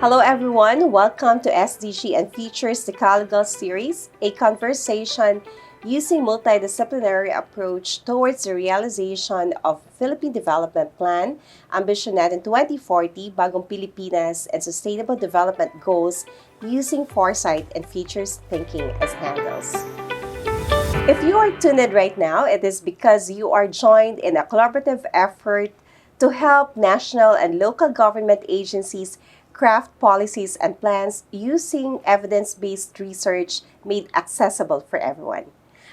Hello everyone, welcome to SDG and Features Dekalogo series, a conversation using multidisciplinary approach towards the realization of Philippine Development Plan, Ambition Natin 2040, Bagong Pilipinas, and Sustainable Development Goals using foresight and features thinking as handles. If you are tuned in right now, it is because you are joined in a collaborative effort to help national and local government agencies craft policies and plans using evidence-based research made accessible for everyone.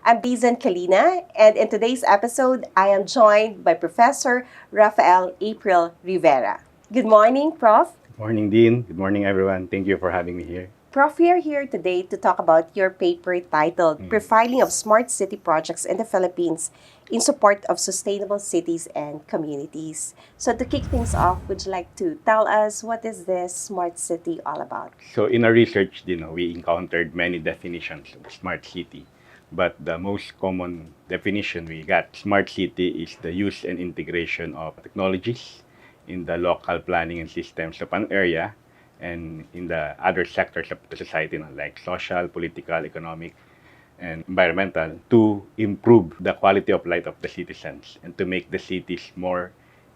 I'm Bizan Kalina, and in today's episode, I am joined by Professor Rafael April Rivera. Good morning, Prof. Good morning, Dean. Good morning, everyone. Thank you for having me here. Prof, we are here today to talk about your paper titled Profiling of Smart City Projects in the Philippines in Support of Sustainable Cities and Communities. So to kick things off, would you like to tell us what is this smart city all about? So in our research, we encountered many definitions of smart city. But the most common definition we got, smart city is the use and integration of technologies in the local planning and systems of an area and in the other sectors of the society, like social, political, economic, and environmental, to improve the quality of life of the citizens and to make the cities more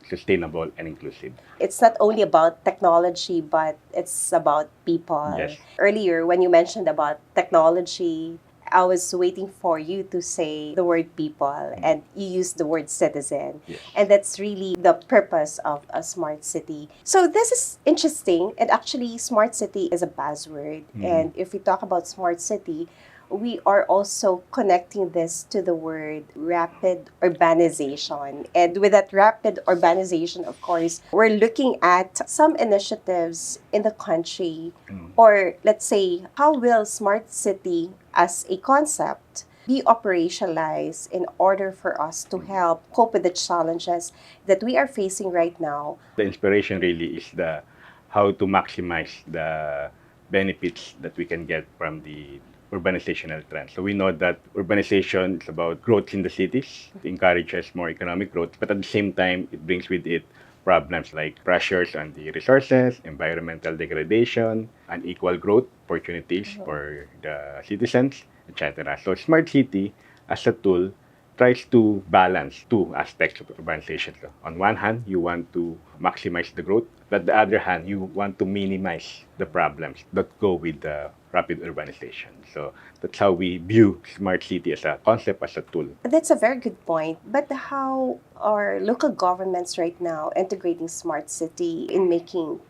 sustainable and inclusive. It's not only about technology, but it's about people. Yes. Earlier, when you mentioned about technology, I was waiting for you to say the word people, and you used the word citizen. Yes. And that's really the purpose of a smart city. So this is interesting, and actually smart city is a buzzword. And if we talk about smart city, we are also connecting this to the word rapid urbanization. And with that rapid urbanization, of course, we're looking at some initiatives in the country, or let's say, how will smart city as a concept be operationalized in order for us to help cope with the challenges that we are facing right now? The inspiration really is the how to maximize the benefits that we can get from the urbanizational trend. So we know that urbanization is about growth in the cities. It encourages more economic growth, but at the same time, it brings with it problems like pressures on the resources, environmental degradation, unequal growth opportunities for the citizens, etc. So smart city as a tool tries to balance two aspects of urbanization. So on one hand, you want to maximize the growth, but on the other hand, you want to minimize the problems that go with the rapid urbanization. So that's how we view smart city as a concept, as a tool. That's a very good point. But how are local governments right now integrating smart city in making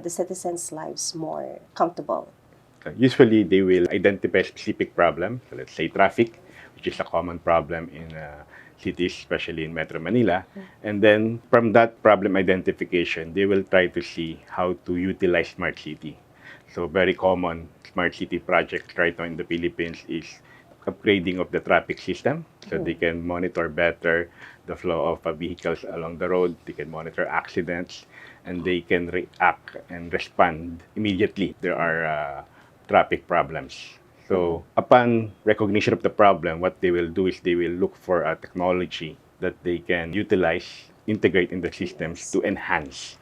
the citizens' lives more comfortable? Usually, they will identify specific problems, so let's say traffic, which is a common problem in cities, especially in Metro Manila. And then from that problem identification, they will try to see how to utilize smart city. So very common smart city project right now in the Philippines is upgrading of the traffic system. So they can monitor better the flow of vehicles along the road. They can monitor accidents, and they can react and respond immediately. There are traffic problems. So upon recognition of the problem, what they will do is they will look for a technology that they can utilize, integrate in the systems to enhance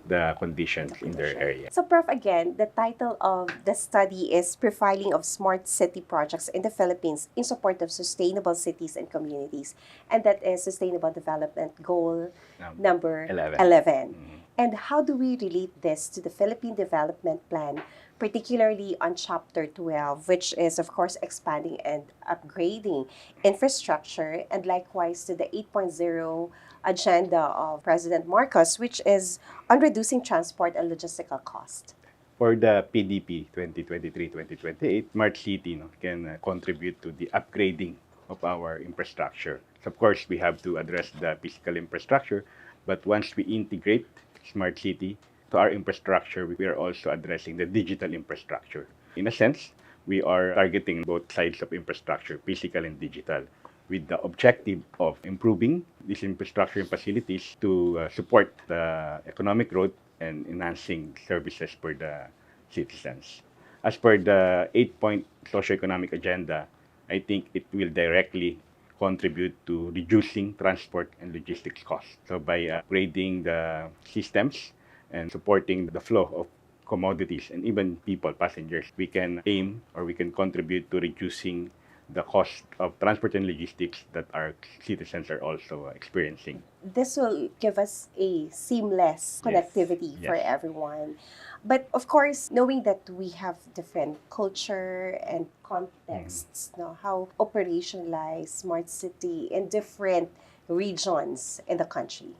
the conditions in their area. So, Prof, again, the title of the study is Profiling of Smart City Projects in the Philippines in Support of Sustainable Cities and Communities. And that is Sustainable Development Goal number 11. And how do we relate this to the Philippine Development Plan, particularly on Chapter 12, which is, of course, expanding and upgrading infrastructure, and likewise to the 8.0 agenda of President Marcos, which is on reducing transport and logistical cost? For the PDP 2023-2028, Smart City can contribute to the upgrading of our infrastructure. So of course, we have to address the physical infrastructure, but once we integrate Smart City to our infrastructure, we are also addressing the digital infrastructure. In a sense, we are targeting both sides of infrastructure, physical and digital, with the objective of improving these infrastructure and facilities to support the economic growth and enhancing services for the citizens. As per the 8-point socioeconomic agenda, I think it will directly contribute to reducing transport and logistics costs. So by upgrading the systems and supporting the flow of commodities, and even people, passengers, we can aim or we can contribute to reducing the cost of transport and logistics that our citizens are also experiencing. This will give us a seamless connectivity for Yes. everyone. But of course, knowing that we have different culture and contexts, no, how operationalize smart city in different regions in the country.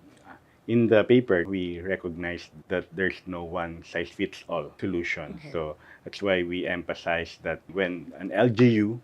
In the paper, we recognize that there's no one size fits all solution. So that's why we emphasize that when an LGU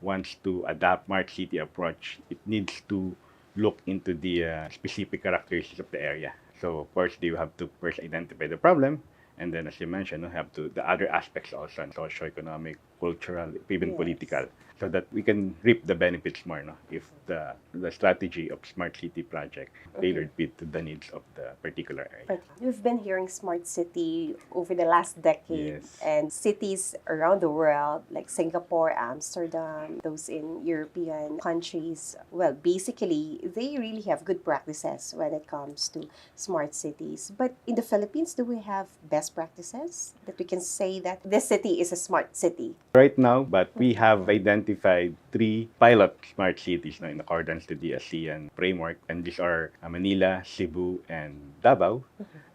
wants to adapt smart city approach, it needs to look into the specific characteristics of the area. So of course, you have to first identify the problem, and then as you mentioned, you have to the other aspects also, socio-economic, cultural, even Yes. political, so that we can reap the benefits more, no? If the strategy of smart city project tailored fit to the needs of the particular area. But we've been hearing smart city over the last decade, Yes. and cities around the world like Singapore, Amsterdam, those in European countries, well, basically, they really have good practices when it comes to smart cities. But in the Philippines, do we have best practices that we can say that this city is a smart city? Right now, but we have identified 3 pilot smart cities, no, in accordance to the ASEAN framework, and these are Manila, Cebu, and Davao,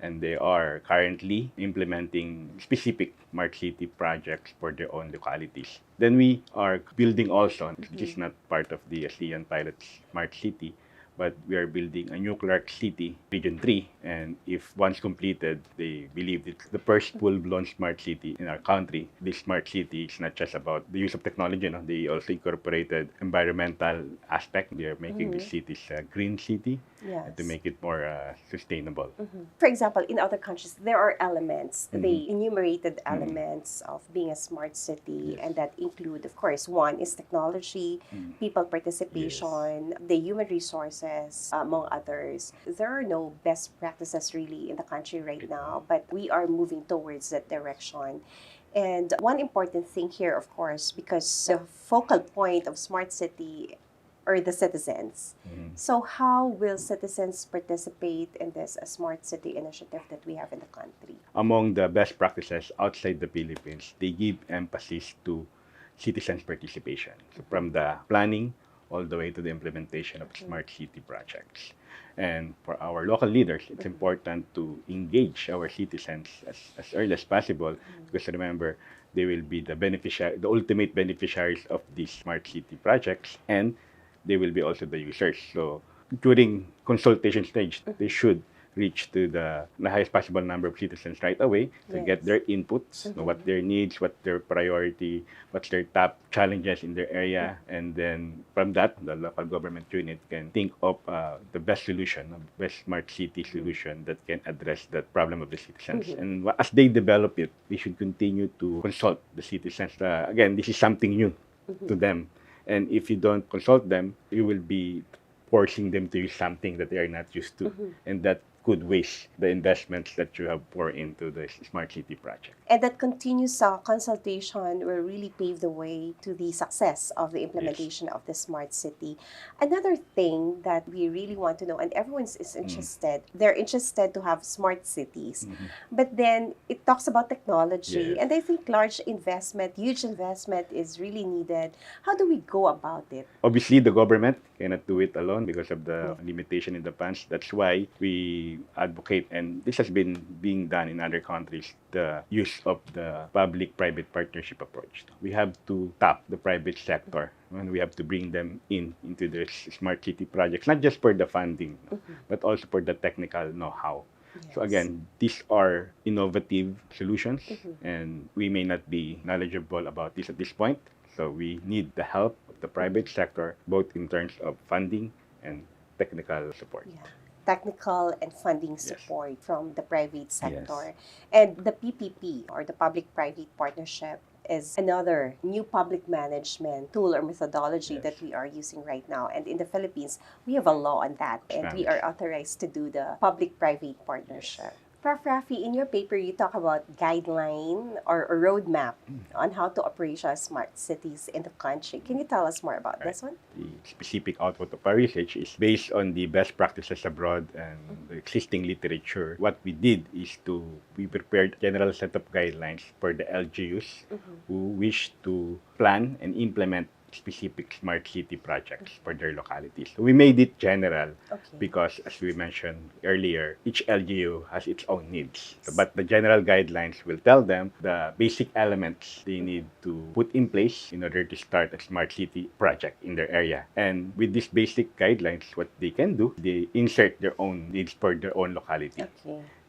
and they are currently implementing specific smart city projects for their own localities. Then we are building also, this is not part of the ASEAN pilot smart city, but we are building a nuclear city, Region 3. And if once completed, they believe it's the first full-blown smart city in our country. This smart city is not just about the use of technology, no? They also incorporated environmental aspect. They are making the cities a green city Yes. to make it more sustainable. For example, in other countries, there are elements, they enumerated elements of being a smart city, and that include, of course, one is technology, people participation, the human resources, among others. There are no best practices really in the country right now, but we are moving towards that direction. And one important thing here, of course, because the focal point of smart city are the citizens. So how will citizens participate in this smart city initiative that we have in the country? Among the best practices outside the Philippines, they give emphasis to citizens' participation. So from the planning all the way to the implementation of smart city projects. And for our local leaders, it's important to engage our citizens as early as possible, because remember, they will be the ultimate beneficiaries of these smart city projects, and they will be also the users. So during consultation stage, they should reach to the highest possible number of citizens right away to get their inputs, what their needs, what their priority, what's their top challenges in their area, and then from that, the local government unit can think of the best solution, the best smart city solution that can address that problem of the citizens. And as they develop it, we should continue to consult the citizens. Again, this is something new to them. And if you don't consult them, you will be forcing them to use something that they are not used to. And that could waste the investments that you have poured into the smart city project. And that continuous consultation will really pave the way to the success of the implementation of the smart city. Another thing that we really want to know, and everyone is interested, they're interested to have smart cities. But then it talks about technology, and I think large investment, huge investment is really needed. How do we go about it? Obviously, the government cannot do it alone because of the limitation in the funds. That's why we advocate, and this has been being done in other countries, the use of the public-private partnership approach. We have to tap the private sector, and we have to bring them into the smart city projects, not just for the funding, but also for the technical know-how. So again, these are innovative solutions, and we may not be knowledgeable about this at this point. So we need the help of the private sector, both in terms of funding and technical support. Technical and funding support from the private sector. And the PPP, or the public-private partnership, is another new public management tool or methodology that we are using right now. And in the Philippines, we have a law on that, and we are authorized to do the public-private partnership. Prof. Rafi, in your paper, you talk about guideline or a roadmap on how to operationalize smart cities in the country. Can you tell us more about this one? The specific output of our research is based on the best practices abroad and the existing literature. What we did is we prepared a general set of guidelines for the LGUs who wish to plan and implement specific smart city projects for their localities. So we made it general because, as we mentioned earlier, each LGU has its own needs. But the general guidelines will tell them the basic elements they need to put in place in order to start a smart city project in their area. And with these basic guidelines, what they can do, they insert their own needs for their own locality.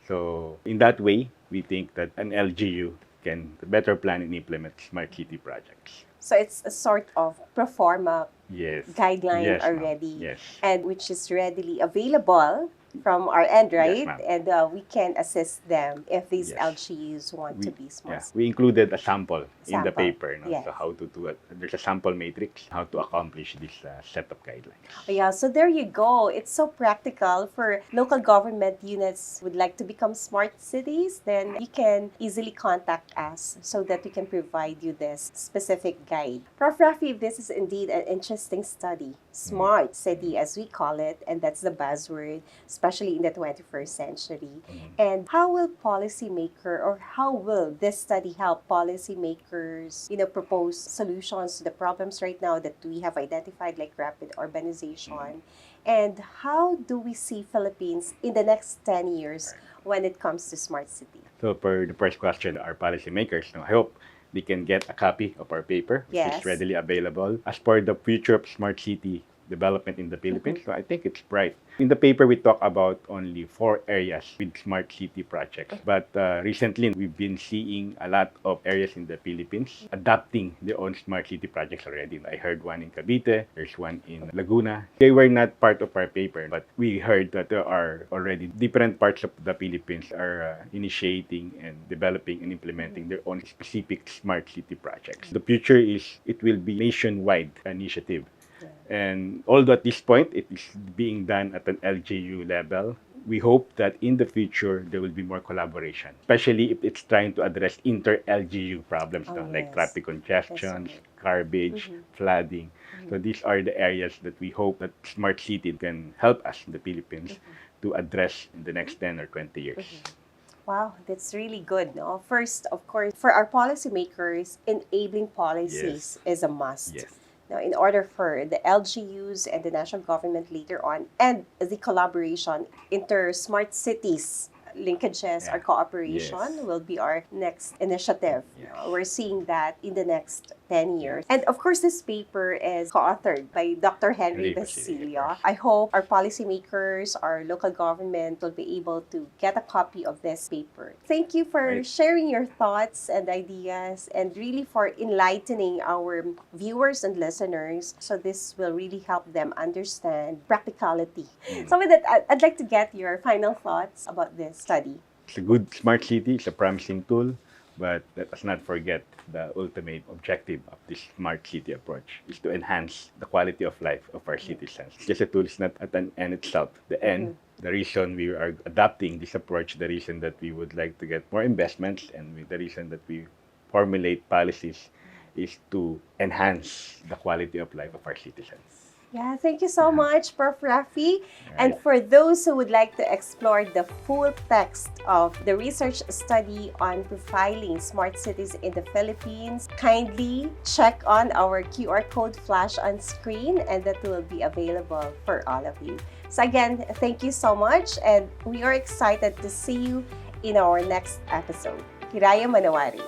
So in that way, we think that an LGU can better plan and implement smart city projects. So it's a sort of pro forma guideline Yes, already, and which is readily available from our end, right? Yes, and we can assist them if these LGUs want to be smart. We included a sample in the paper, Yes. so how to do it. There's a sample matrix, how to accomplish this set of guidelines. Yeah, so there you go. It's so practical for local government units would like to become smart cities. Then you can easily contact us so that we can provide you this specific guide. Prof. Rafi, this is indeed an interesting study. Smart city, as we call it, and that's the buzzword, especially in the 21st century. And how will policymaker, or how will this study help policymakers, propose solutions to the problems right now that we have identified, like rapid urbanization? And how do we see Philippines in the next 10 years when it comes to smart city? So for the first question, our policymakers, I hope they can get a copy of our paper, which is readily available. As for the future of smart city development in the Philippines, so I think it's bright. In the paper, we talk about only 4 areas with smart city projects. But recently, we've been seeing a lot of areas in the Philippines adopting their own smart city projects already. I heard one in Cavite, there's one in Laguna. They were not part of our paper, but we heard that there are already different parts of the Philippines are initiating and developing and implementing their own specific smart city projects. The future is it will be nationwide initiative. And although at this point it is being done at an LGU level, we hope that in the future there will be more collaboration, especially if it's trying to address inter-LGU problems, like traffic congestion, garbage, flooding. So these are the areas that we hope that smart city can help us in the Philippines to address in the next 10 or 20 years. Wow, that's really good. No? First, of course, for our policymakers, enabling policies is a must. Now, in order for the LGUs and the national government later on, and the collaboration, inter-smart cities linkages or cooperation will be our next initiative. We're seeing that in the next 10 years. And of course, this paper is co-authored by Dr. Henry Basilio. I hope our policymakers, our local government will be able to get a copy of this paper. Thank you for sharing your thoughts and ideas, and really for enlightening our viewers and listeners, so this will really help them understand practicality. So with that, I'd like to get your final thoughts about this study. It's a good smart city, it's a promising tool, but let us not forget the ultimate objective of this smart city approach is to enhance the quality of life of our citizens. Just a tool is not at an end itself. The end, the reason we are adopting this approach, the reason that we would like to get more investments, and the reason that we formulate policies is to enhance the quality of life of our citizens. Yeah, thank you so much, Prof. Rafi. And for those who would like to explore the full text of the research study on profiling smart cities in the Philippines, kindly check on our QR code flash on screen, and that will be available for all of you. So again, thank you so much, and we are excited to see you in our next episode. Hiraya Manawari.